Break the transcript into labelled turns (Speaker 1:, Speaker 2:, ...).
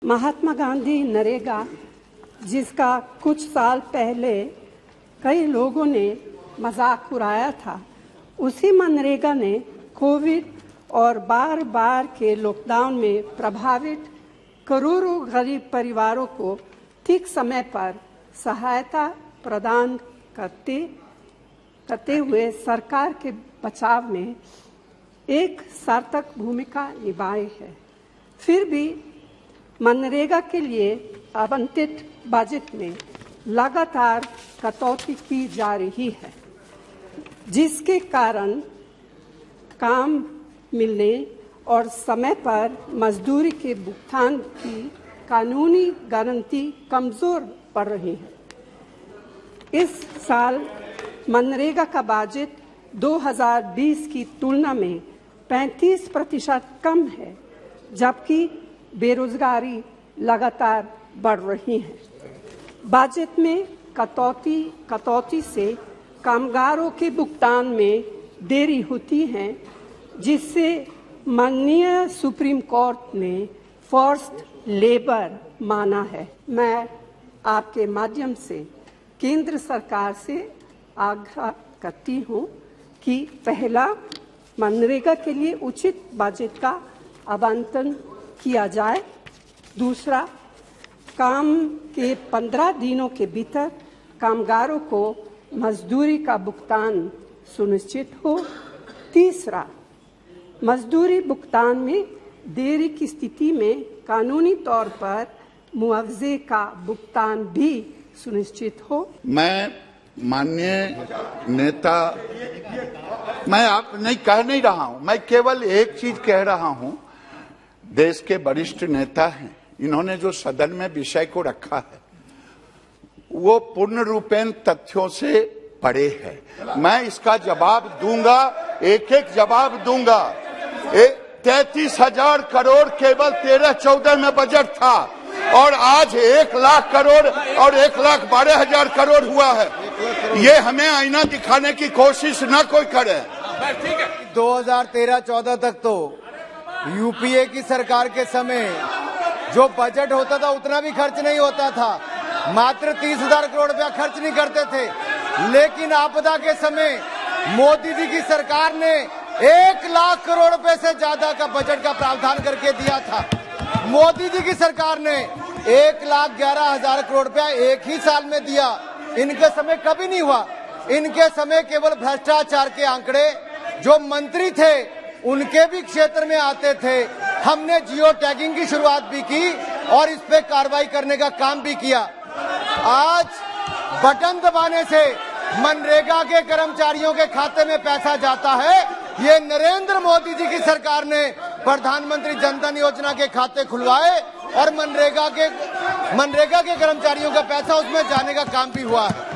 Speaker 1: महात्मा गांधी नरेगा, जिसका कुछ साल पहले कई लोगों ने मजाक उड़ाया था, उसी मनरेगा ने कोविड और बार बार के लॉकडाउन में प्रभावित करोड़ों गरीब परिवारों को ठीक समय पर सहायता प्रदान करते हुए सरकार के बचाव में एक सार्थक भूमिका निभाई है। फिर भी मनरेगा के लिए आवंटित बजट में लगातार कटौती की जा रही है, जिसके कारण काम मिलने और समय पर मजदूरी के भुगतान की कानूनी गारंटी कमजोर पड़ रही है। इस साल मनरेगा का बजट 2020 की तुलना में 35% कम है, जबकि बेरोजगारी लगातार बढ़ रही है। बजट में कटौती से कामगारों के भुगतान में देरी होती है, जिससे माननीय सुप्रीम कोर्ट ने फोर्स्ड लेबर माना है। मैं आपके माध्यम से केंद्र सरकार से आग्रह करती हूं कि पहला, मनरेगा के लिए उचित बजट का आवंटन किया जाए। दूसरा, काम के 15 दिनों के भीतर कामगारों को मजदूरी का भुगतान सुनिश्चित हो। तीसरा, मजदूरी भुगतान में देरी की स्थिति में कानूनी तौर पर मुआवजे का भुगतान भी सुनिश्चित हो।
Speaker 2: मैं माननीय नेता, मैं आप नहीं कह नहीं रहा हूं, मैं केवल एक चीज कह रहा हूं। देश के वरिष्ठ नेता हैं, इन्होंने जो सदन में विषय को रखा है वो पूर्ण रूपेण तथ्यों से परे है। मैं इसका जवाब दूंगा, एक एक जवाब दूंगा। 33,000 करोड़ केवल 13-14 में बजट था और आज 1 लाख करोड़ और 1,12,000 करोड़ हुआ है। ये हमें आईना दिखाने की कोशिश न कोई करे।
Speaker 3: 2013-14 तक तो यूपीए की सरकार के समय जो बजट होता था उतना भी खर्च नहीं होता था, मात्र 30,000 करोड़ रुपया खर्च नहीं करते थे। लेकिन आपदा के समय मोदी जी की सरकार ने 1 लाख करोड़ रुपए से ज्यादा का बजट का प्रावधान करके दिया था। मोदी जी की सरकार ने 1,11,000 करोड़ रुपया एक ही साल में दिया। इनके समय कभी नहीं हुआ। इनके समय केवल भ्रष्टाचार के आंकड़े जो मंत्री थे उनके भी क्षेत्र में आते थे। हमने जियो टैगिंग की शुरुआत भी की और इस पे कार्रवाई करने का काम भी किया। आज बटन दबाने से मनरेगा के कर्मचारियों के खाते में पैसा जाता है। ये नरेंद्र मोदी जी की सरकार ने प्रधानमंत्री जन धन योजना के खाते खुलवाए और मनरेगा के कर्मचारियों का पैसा उसमें जाने का काम भी हुआ है।